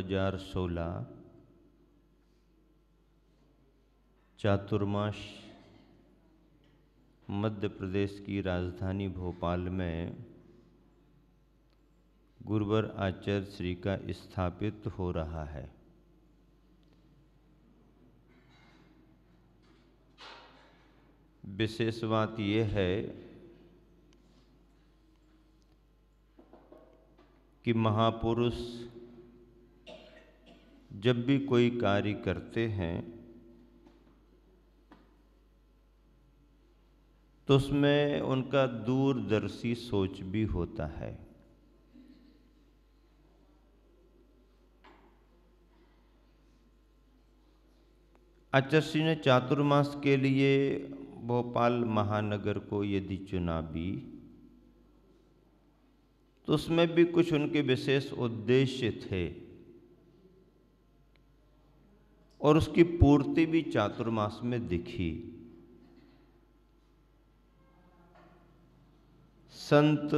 2016 चातुर्मास मध्य प्रदेश की राजधानी भोपाल में गुरुवर आचार्य श्री का स्थापित हो रहा है। विशेष बात यह है कि महापुरुष जब भी कोई कार्य करते हैं तो उसमें उनका दूरदर्शी सोच भी होता है। आचार्य श्री ने चातुर्मास के लिए भोपाल महानगर को यदि चुना भी तो उसमें भी कुछ उनके विशेष उद्देश्य थे और उसकी पूर्ति भी चातुर्मास में दिखी। संत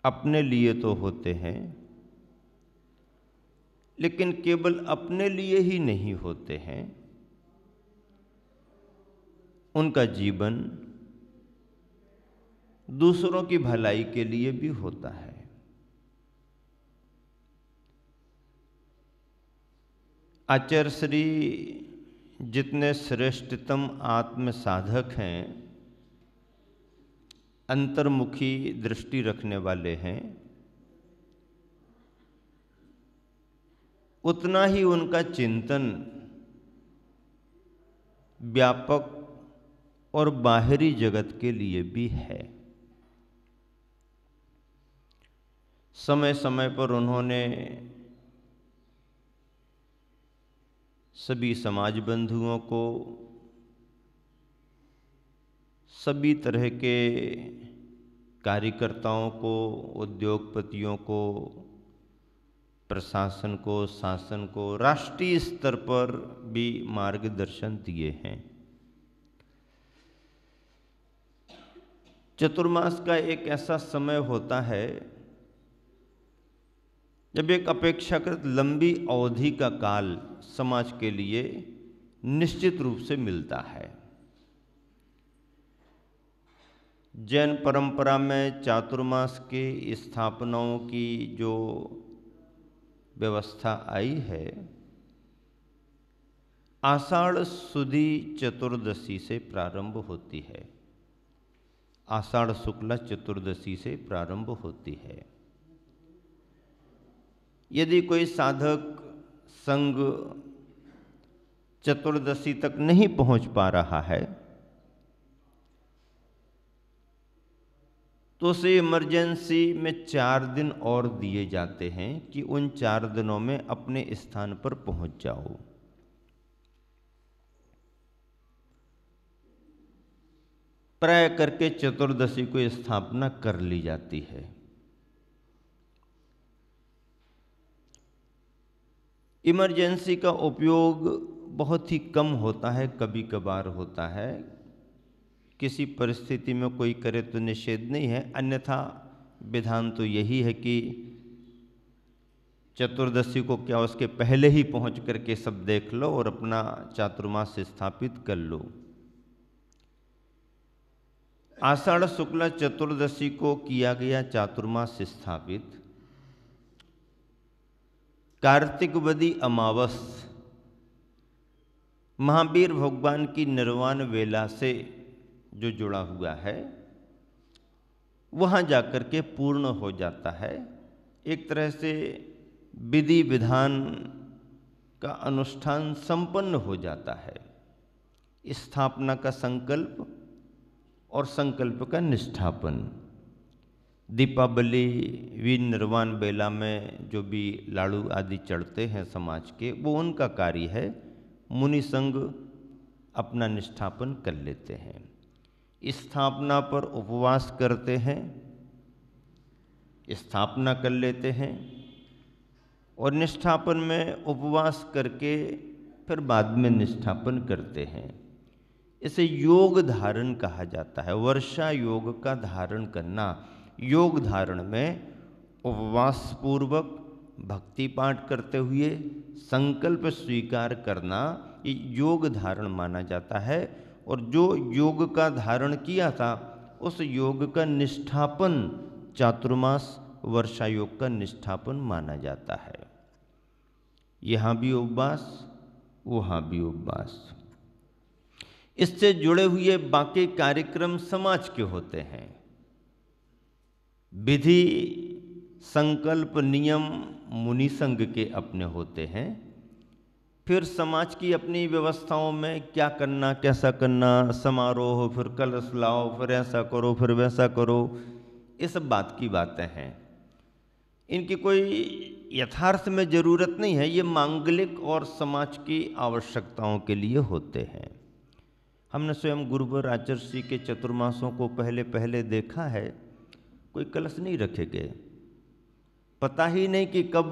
अपने लिए तो होते हैं, लेकिन केवल अपने लिए ही नहीं होते हैं। उनका जीवन दूसरों की भलाई के लिए भी होता है। आचार्य श्री जितने श्रेष्ठतम आत्म साधक हैं, अंतर्मुखी दृष्टि रखने वाले हैं, उतना ही उनका चिंतन व्यापक और बाहरी जगत के लिए भी है। समय समय पर उन्होंने सभी समाज बंधुओं को, सभी तरह के कार्यकर्ताओं को, उद्योगपतियों को, प्रशासन को, शासन को, राष्ट्रीय स्तर पर भी मार्गदर्शन दिए हैं। चतुर्मास का एक ऐसा समय होता है जब एक अपेक्षाकृत लंबी अवधि का काल समाज के लिए निश्चित रूप से मिलता है। जैन परंपरा में चातुर्मास के स्थापनाओं की जो व्यवस्था आई है, आषाढ़ सुदी चतुर्दशी से प्रारंभ होती है। आषाढ़ शुक्ला चतुर्दशी से प्रारंभ होती है। यदि कोई साधक संघ चतुर्दशी तक नहीं पहुंच पा रहा है तो उसे इमरजेंसी में 4 दिन और दिए जाते हैं कि उन 4 दिनों में अपने स्थान पर पहुंच जाओ। प्राय करके चतुर्दशी को स्थापना कर ली जाती है। इमरजेंसी का उपयोग बहुत ही कम होता है, कभी कभार होता है। किसी परिस्थिति में कोई करे तो निषेध नहीं है, अन्यथा विधान तो यही है कि चतुर्दशी को क्या उसके पहले ही पहुंच करके सब देख लो और अपना चातुर्मास स्थापित कर लो। आषाढ़ शुक्ला चतुर्दशी को किया गया चातुर्मास स्थापित। कार्तिकवदी अमावस महावीर भगवान की निर्वाण वेला से जो जुड़ा हुआ है, वहां जाकर के पूर्ण हो जाता है। एक तरह से विधि विधान का अनुष्ठान संपन्न हो जाता है। स्थापना का संकल्प और संकल्प का निष्ठापन। दीपावली विनिर्वाण बेला में जो भी लाड़ू आदि चढ़ते हैं समाज के, वो उनका कार्य है। मुनि संघ अपना निष्ठापन कर लेते हैं। स्थापना पर उपवास करते हैं, स्थापना कर लेते हैं और निष्ठापन में उपवास करके फिर बाद में निष्ठापन करते हैं। इसे योग धारण कहा जाता है। वर्षा योग का धारण करना। योग धारण में उपवास पूर्वक भक्ति पाठ करते हुए संकल्प स्वीकार करना ये योग धारण माना जाता है। और जो योग का धारण किया था उस योग का निष्ठापन चातुर्मास वर्षा योग का निष्ठापन माना जाता है। यहाँ भी उपवास, वहाँ भी उपवास। इससे जुड़े हुए बाकी कार्यक्रम समाज के होते हैं। विधि, संकल्प, नियम मुनि संघ के अपने होते हैं। फिर समाज की अपनी व्यवस्थाओं में क्या करना, कैसा करना, समारोह, फिर कलश लाओ, फिर ऐसा करो, फिर वैसा करो, ये सब बात की बातें हैं। इनकी कोई यथार्थ में ज़रूरत नहीं है। ये मांगलिक और समाज की आवश्यकताओं के लिए होते हैं। हमने स्वयं गुरुवर आचार्य के चतुर्मासों को पहले पहले देखा है। कोई कलश नहीं रखे गए, पता ही नहीं कि कब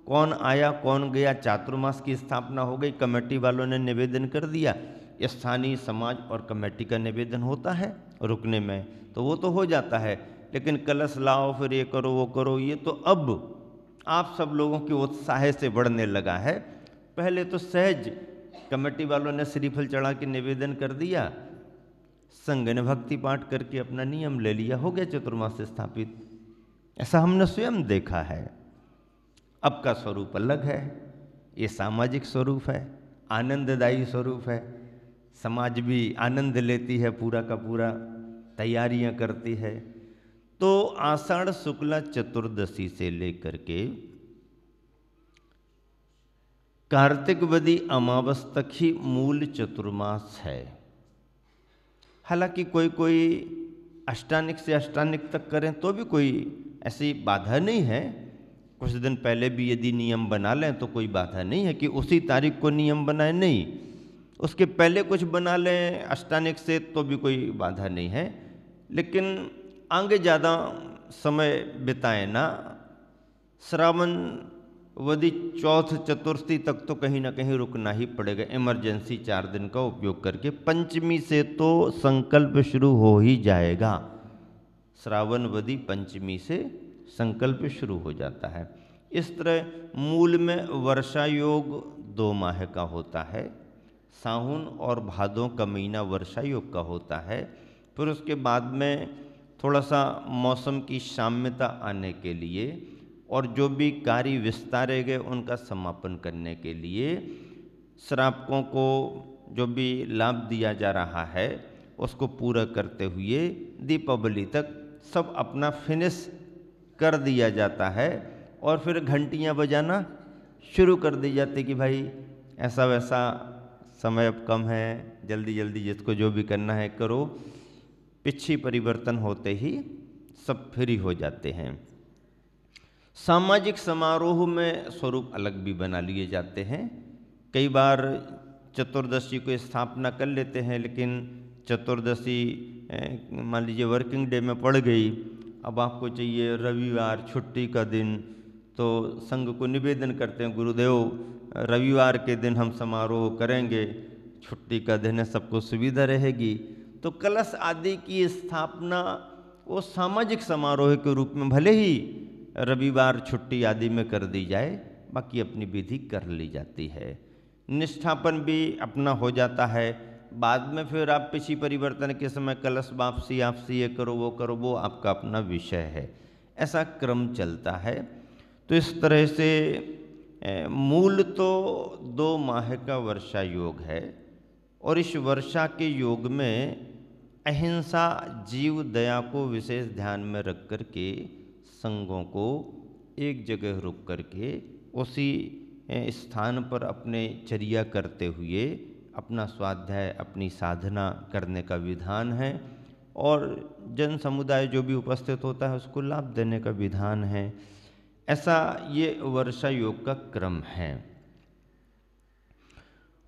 कौन आया कौन गया। चातुर्मास की स्थापना हो गई, कमेटी वालों ने निवेदन कर दिया। स्थानीय समाज और कमेटी का निवेदन होता है रुकने में, तो वो तो हो जाता है। लेकिन कलश लाओ, फिर ये करो वो करो, ये तो अब आप सब लोगों के उत्साह से बढ़ने लगा है। पहले तो सहज कमेटी वालों ने श्रीफल चढ़ा के निवेदन कर दिया, संघ ने भक्ति पाठ करके अपना नियम ले लिया, हो गया चतुर्मास स्थापित। ऐसा हमने स्वयं देखा है। अब का स्वरूप अलग है। ये सामाजिक स्वरूप है, आनंददायी स्वरूप है। समाज भी आनंद लेती है, पूरा का पूरा तैयारियां करती है। तो आषाढ़ शुक्ला चतुर्दशी से लेकर के कार्तिक वदी अमावस तक ही मूल चतुर्मास है। हालांकि कोई कोई अष्टानिक से अष्टानिक तक करें तो भी कोई ऐसी बाधा नहीं है। कुछ दिन पहले भी यदि नियम बना लें तो कोई बाधा नहीं है कि उसी तारीख को नियम बनाए, नहीं, उसके पहले कुछ बना लें अष्टानिक से तो भी कोई बाधा नहीं है। लेकिन आगे ज़्यादा समय बिताए ना। श्रावण वदी चौथ चतुर्थी तक तो कहीं ना कहीं रुकना ही पड़ेगा, इमरजेंसी 4 दिन का उपयोग करके। पंचमी से तो संकल्प शुरू हो ही जाएगा। श्रावण वदी पंचमी से संकल्प शुरू हो जाता है। इस तरह मूल में वर्षा योग 2 माह का होता है। सावन और भादों का महीना वर्षा योग का होता है। फिर उसके बाद में थोड़ा सा मौसम की साम्यता आने के लिए और जो भी कार्य विस्तारे गए उनका समापन करने के लिए श्रावकों को जो भी लाभ दिया जा रहा है उसको पूरा करते हुए दीपावली तक सब अपना फिनिश कर दिया जाता है। और फिर घंटियां बजाना शुरू कर दी जाती कि भाई ऐसा वैसा समय अब कम है, जल्दी जल्दी जिसको जो भी करना है करो। पिछी परिवर्तन होते ही सब फ्री हो जाते हैं। सामाजिक समारोह में स्वरूप अलग भी बना लिए जाते हैं। कई बार चतुर्दशी को स्थापना कर लेते हैं, लेकिन चतुर्दशी मान लीजिए वर्किंग डे में पड़ गई, अब आपको चाहिए रविवार छुट्टी का दिन, तो संघ को निवेदन करते हैं गुरुदेव रविवार के दिन हम समारोह करेंगे, छुट्टी का दिन है, सबको सुविधा रहेगी। तो कलश आदि की स्थापना वो सामाजिक समारोह के रूप में भले ही रविवार छुट्टी आदि में कर दी जाए, बाकी अपनी विधि कर ली जाती है। निष्ठापन भी अपना हो जाता है। बाद में फिर आप पिछी परिवर्तन के समय कलश वापसी आपसी ये करो वो करो, वो आपका अपना विषय है। ऐसा क्रम चलता है। तो इस तरह से मूल तो 2 माह का वर्षा योग है और इस वर्षा के योग में अहिंसा जीव दया को विशेष ध्यान में रख कर के संघों को एक जगह रुक करके उसी स्थान पर अपने चर्या करते हुए अपना स्वाध्याय अपनी साधना करने का विधान है और जन समुदाय जो भी उपस्थित होता है उसको लाभ देने का विधान है। ऐसा ये वर्षा योग का क्रम है।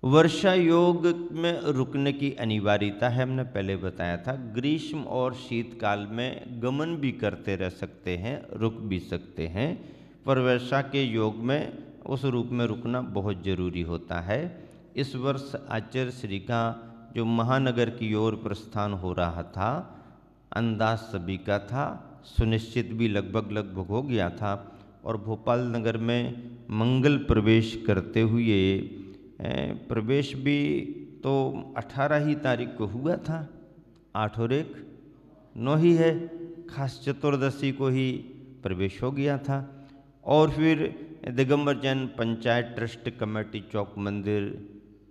वर्षा योग में रुकने की अनिवार्यता है, हमने पहले बताया था। ग्रीष्म और शीतकाल में गमन भी करते रह सकते हैं, रुक भी सकते हैं, पर वर्षा के योग में उस रूप में रुकना बहुत जरूरी होता है। इस वर्ष आचार्य श्री का जो महानगर की ओर प्रस्थान हो रहा था, अंदाज सभी का था, सुनिश्चित भी लगभग हो गया था। और भोपाल नगर में मंगल प्रवेश करते हुए प्रवेश भी तो 18 ही तारीख को हुआ था, 8 और 1 9 ही है, खास चतुर्दशी को ही प्रवेश हो गया था। और फिर दिगंबर जैन पंचायत ट्रस्ट कमेटी चौक मंदिर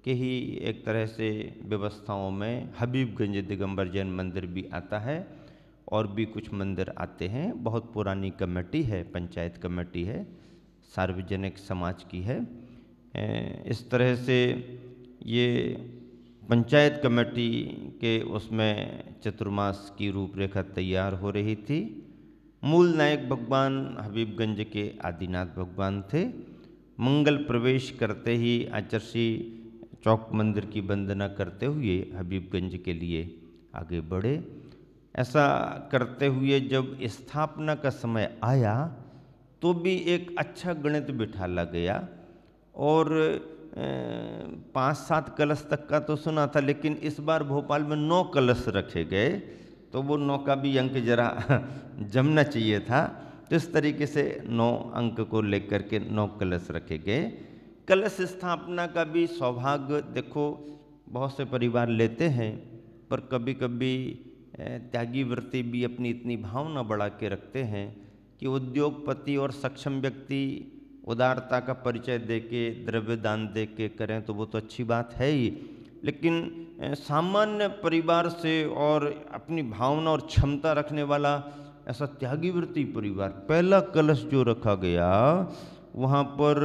के ही एक तरह से व्यवस्थाओं में हबीबगंज दिगंबर जैन मंदिर भी आता है और भी कुछ मंदिर आते हैं। बहुत पुरानी कमेटी है, पंचायत कमेटी है, सार्वजनिक समाज की है। इस तरह से ये पंचायत कमेटी के उसमें चतुर्मास की रूपरेखा तैयार हो रही थी। मूल नायक भगवान हबीबगंज के आदिनाथ भगवान थे। मंगल प्रवेश करते ही आचर्षी चौक मंदिर की वंदना करते हुए हबीबगंज के लिए आगे बढ़े। ऐसा करते हुए जब स्थापना का समय आया तो भी एक अच्छा गणित बिठाला गया और 5-7 कलश तक का तो सुना था, लेकिन इस बार भोपाल में 9 कलश रखे गए, तो वो 9 का भी अंक जरा जमना चाहिए था। तो इस तरीके से 9 अंक को लेकर के 9 कलश रखे गए। कलश स्थापना का भी सौभाग्य देखो बहुत से परिवार लेते हैं, पर कभी कभी त्यागी वृत्ति भी अपनी इतनी भावना बढ़ा के रखते हैं कि उद्योगपति और सक्षम व्यक्ति उदारता का परिचय देके द्रव्य दान दे के करें तो वो तो अच्छी बात है ही, लेकिन सामान्य परिवार से और अपनी भावना और क्षमता रखने वाला ऐसा त्यागी वृत्ति परिवार, पहला कलश जो रखा गया वहाँ पर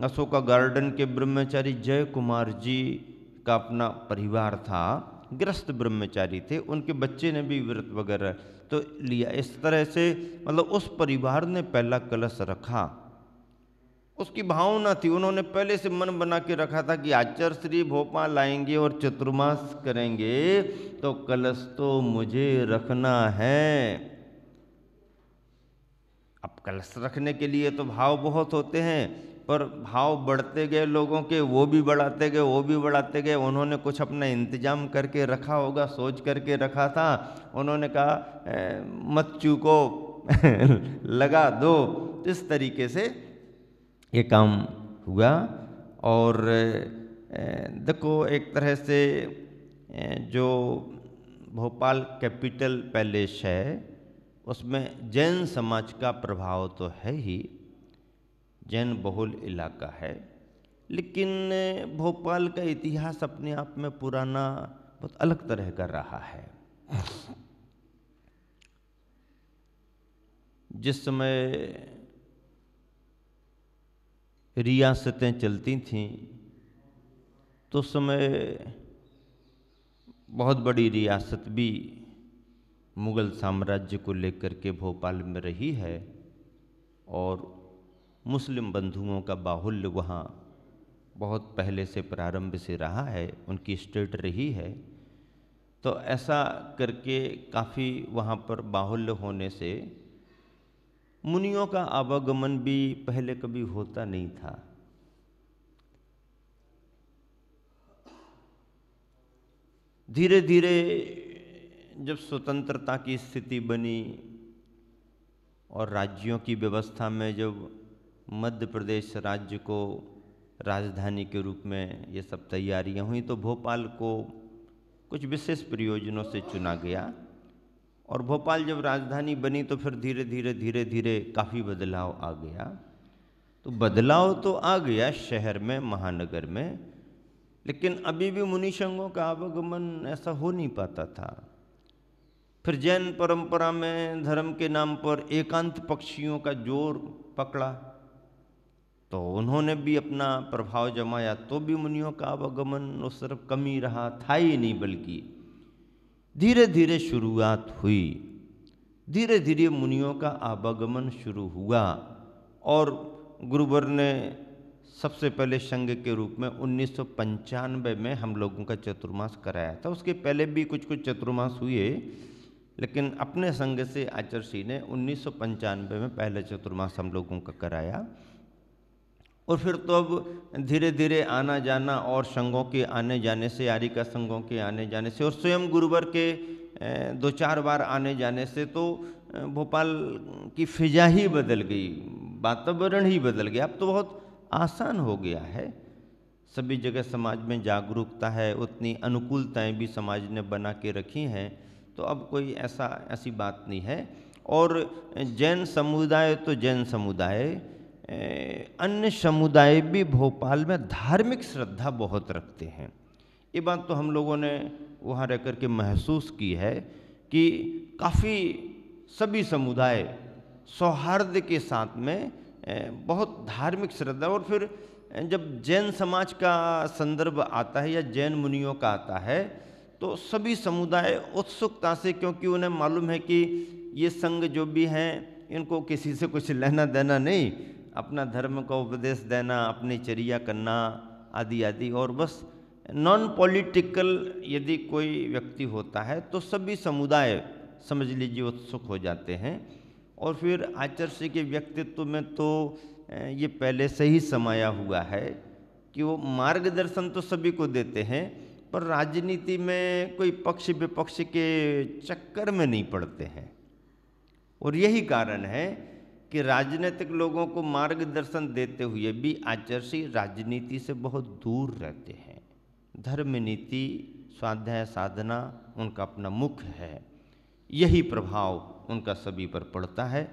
अशोका गार्डन के ब्रह्मचारी जय कुमार जी का अपना परिवार था, गृहस्थ ब्रह्मचारी थे, उनके बच्चे ने भी व्रत वगैरह तो लिया। इस तरह से मतलब उस परिवार ने पहला कलश रखा, उसकी भावना थी, उन्होंने पहले से मन बना के रखा था कि आचार्य श्री भोपाल आएंगे और चतुर्मास करेंगे तो कलश तो मुझे रखना है। अब कलश रखने के लिए तो भाव बहुत होते हैं, पर भाव बढ़ते गए लोगों के, वो भी बढ़ाते गए, वो भी बढ़ाते गए। उन्होंने कुछ अपना इंतजाम करके रखा होगा, सोच करके रखा था। उन्होंने कहा मत चूको लगा दो। इस तरीके से ये काम हुआ। और देखो एक तरह से जो भोपाल कैपिटल पैलेस है उसमें जैन समाज का प्रभाव तो है ही, जैन बहुल इलाका है, लेकिन भोपाल का इतिहास अपने आप में पुराना बहुत अलग तरह का रहा है। जिस समय रियासतें चलती थीं तो उस समय बहुत बड़ी रियासत भी मुगल साम्राज्य को लेकर के भोपाल में रही है और मुस्लिम बंधुओं का बाहुल्य वहाँ बहुत पहले से प्रारंभ से रहा है, उनकी स्टेट रही है। तो ऐसा करके काफ़ी वहाँ पर बाहुल्य होने से मुनियों का आवागमन भी पहले कभी होता नहीं था। धीरे धीरे जब स्वतंत्रता की स्थिति बनी और राज्यों की व्यवस्था में जब मध्य प्रदेश राज्य को राजधानी के रूप में ये सब तैयारियां हुई तो भोपाल को कुछ विशेष प्रयोजनों से चुना गया। और भोपाल जब राजधानी बनी तो फिर धीरे धीरे धीरे काफ़ी बदलाव आ गया। तो बदलाव तो आ गया शहर में, महानगर में, लेकिन अभी भी मुनि संघों का आवागमन ऐसा हो नहीं पाता था। फिर जैन परंपरा में धर्म के नाम पर एकांत पक्षियों का जोर पकड़ा तो उन्होंने भी अपना प्रभाव जमाया, तो भी मुनियों का आवागमन उस तरफ कम ही रहा, था ही नहीं, बल्कि धीरे धीरे शुरुआत हुई, धीरे धीरे मुनियों का आवागमन शुरू हुआ। और गुरुवर ने सबसे पहले संघ के रूप में 1995 में हम लोगों का चतुर्मास कराया था। उसके पहले भी कुछ कुछ चतुर्मास हुए, लेकिन अपने संघ से आचार्य ने 1995 में पहले चतुर्मास हम लोगों का कराया। और फिर तो अब धीरे धीरे आना जाना और संघों के आने जाने से, आर्यिका संघों के आने जाने से और स्वयं गुरुवर के 2-4 बार आने जाने से तो भोपाल की फिजा ही बदल गई। वातावरण ही बदल गया। अब तो बहुत आसान हो गया है, सभी जगह समाज में जागरूकता है, उतनी अनुकूलताएं भी समाज ने बना के रखी हैं, तो अब कोई ऐसी बात नहीं है। और जैन समुदाय तो जैन समुदाय, अन्य समुदाय भी भोपाल में धार्मिक श्रद्धा बहुत रखते हैं। ये बात तो हम लोगों ने वहाँ रह कर के महसूस की है कि काफ़ी सभी समुदाय सौहार्द के साथ में बहुत धार्मिक श्रद्धा। और फिर जब जैन समाज का संदर्भ आता है या जैन मुनियों का आता है तो सभी समुदाय उत्सुकता से, क्योंकि उन्हें मालूम है कि ये संघ जो भी हैं इनको किसी से कुछ लेना देना नहीं, अपना धर्म का उपदेश देना, अपनी चर्या करना आदि आदि, और बस नॉन पॉलिटिकल यदि कोई व्यक्ति होता है तो सभी समुदाय समझ लीजिए उत्सुक हो जाते हैं। और फिर आचार्य के व्यक्तित्व में तो ये पहले से ही समाया हुआ है कि वो मार्गदर्शन तो सभी को देते हैं, पर राजनीति में कोई पक्ष विपक्ष के चक्कर में नहीं पड़ते हैं। और यही कारण है कि राजनीतिक लोगों को मार्गदर्शन देते हुए भी आचार्य राजनीति से बहुत दूर रहते हैं। धर्म नीति, स्वाध्याय साधना उनका अपना मुख्य है, यही प्रभाव उनका सभी पर पड़ता है।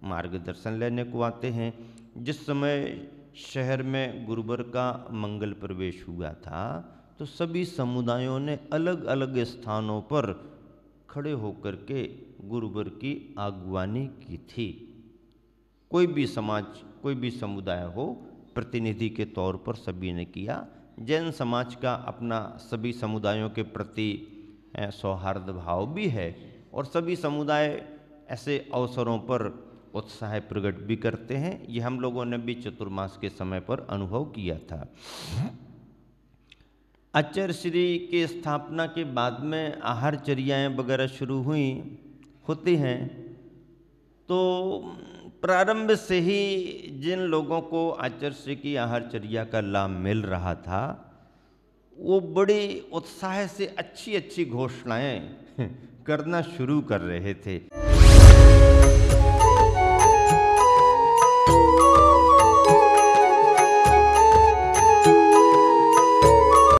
मार्गदर्शन लेने को आते हैं। जिस समय शहर में गुरुवर का मंगल प्रवेश हुआ था तो सभी समुदायों ने अलग अलग स्थानों पर खड़े होकर के गुरुवर की अगवानी की थी। कोई भी समाज, कोई भी समुदाय हो, प्रतिनिधि के तौर पर सभी ने किया। जैन समाज का अपना सभी समुदायों के प्रति सौहार्द भाव भी है, और सभी समुदाय ऐसे अवसरों पर उत्साह प्रकट भी करते हैं। ये हम लोगों ने भी चतुर्मास के समय पर अनुभव किया था। आचार्य श्री की स्थापना के बाद में आहारचर्याएँ वगैरह शुरू होती हैं, तो प्रारंभ से ही जिन लोगों को आचार्य श्री की आहारचर्या का लाभ मिल रहा था वो बड़ी उत्साह से अच्छी अच्छी घोषणाएं करना शुरू कर रहे थे।